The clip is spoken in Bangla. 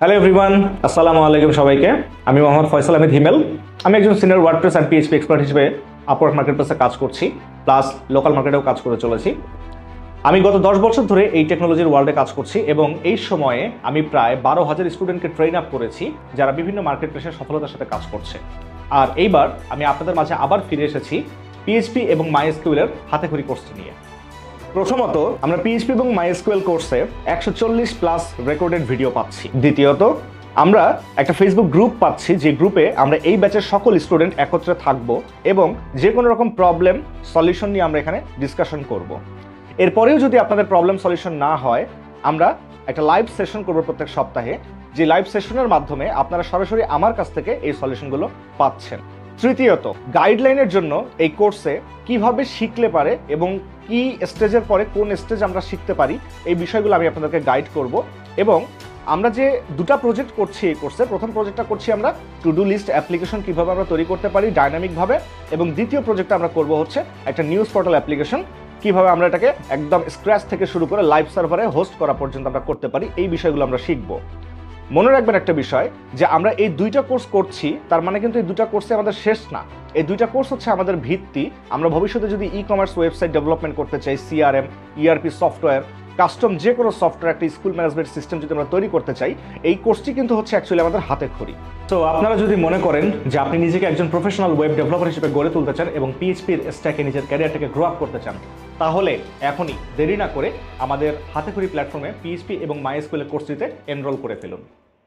হ্যালো এভরিওয়ান, আসসালামু আলাইকুম সবাইকে। আমি মোহাম্মদ ফয়সাল আহমেদ হিমেল। আমি একজন senior WordPress and PHP expert হিসেবে আপওয়ার্ক মার্কেটপ্লেসে কাজ করছি, প্লাস লোকাল মার্কেটেও কাজ করে চলেছি। আমি গত 10 বছর ধরে এই টেকনোলজির ওয়ার্ল্ডে কাজ করছি এবং এই সময়ে আমি প্রায় 12,000 স্টুডেন্টকে ট্রেন আপ করেছি যারা বিভিন্ন মার্কেটপ্লেসে সফলতার সাথে কাজ করছে। আর এইবার আমি আপনাদের মাঝে আবার ফিরে এসেছি পিএইচপি এবং মাইএসকিউএল এর হাতেখড়ি কোর্সটি নিয়ে। প্রথমত, আমরা পিএইচপি এবং মাইএসকিউএল কোর্সে 140+ রেকর্ডেড ভিডিও পাচ্ছি। দ্বিতীয়ত, আমরা একটা ফেসবুক গ্রুপ পাচ্ছি, যে গ্রুপে আমরা এই ব্যাচের সকল স্টুডেন্ট একত্রে থাকব এবং যে কোনো রকম প্রবলেম সলিউশন নিয়ে আমরা এখানে ডিসকাশন করব। এরপরেও যদি আপনাদের প্রবলেম সলিউশন না হয়, আমরা একটা লাইভ সেশন করব প্রত্যেক সপ্তাহে, যে লাইভ সেশনের মাধ্যমে আপনারা সরাসরি আমার কাছ থেকে এই সলিউশনগুলো পাচ্ছেন। তৃতীয়ত, গাইডলাইনের জন্য এই কোর্সে কিভাবে শিখলে পারে এবং কি স্টেজের পরে কোন স্টেজ আমরা শিখতে পারি, এই বিষয়গুলো আমি আপনাদেরকে গাইড করব। এবং আমরা যে দুটা প্রজেক্ট করছি এই কোর্সে, প্রথম প্রজেক্টটা করছি আমরা টু ডু লিস্ট অ্যাপ্লিকেশন কিভাবে আমরা তৈরি করতে পারি ডাইনামিকভাবে, এবং দ্বিতীয় প্রজেক্টটা আমরা করব হচ্ছে একটা নিউজ পোর্টাল অ্যাপ্লিকেশন কিভাবে আমরা এটাকে একদম স্ক্র্যাচ থেকে শুরু করে লাইভ সার্ভারে হোস্ট করা পর্যন্ত আমরা করতে পারি, এই বিষয়গুলো আমরা শিখব। মনে রাখবেন একটা বিষয়, যে আমরা এই দুইটা কোর্স করছি তার মানে কিন্তু এই দুইটা কোর্সে আমাদের শেষ না। এই দুইটা কোর্স হচ্ছে আমাদের ভিত্তি। আমরা ভবিষ্যতে যদি ই কমার্স ওয়েবসাইট ডেভেলপমেন্ট করতে চাই, সিআরএম, ইআরপি সফটওয়্যার, কাস্টম যে কোনো সফটওয়্যার, একটা স্কুল ম্যানেজমেন্ট সিস্টেম যদি আমরা তৈরি করতে চাই, এই কোর্সটি কিন্তু হচ্ছে অ্যাকচুয়ালি আমাদের হাতে খড়ি। তো আপনারা যদি মনে করেন যে আপনি নিজেকে একজন প্রফেশনাল ওয়েব ডেভেলপার হিসেবে গড়ে তুলতে চান এবং পিএইচপির স্ট্যাকে নিজের ক্যারিয়ারটাকে গ্রো আপ করতে চান, তাহলে এখনই দেরি না করে আমাদের হাতে খড়ি প্ল্যাটফর্মে পিএইচপি এবং মাইএসকিউএল কোর্সটিতে এনরোল করে ফেলুন।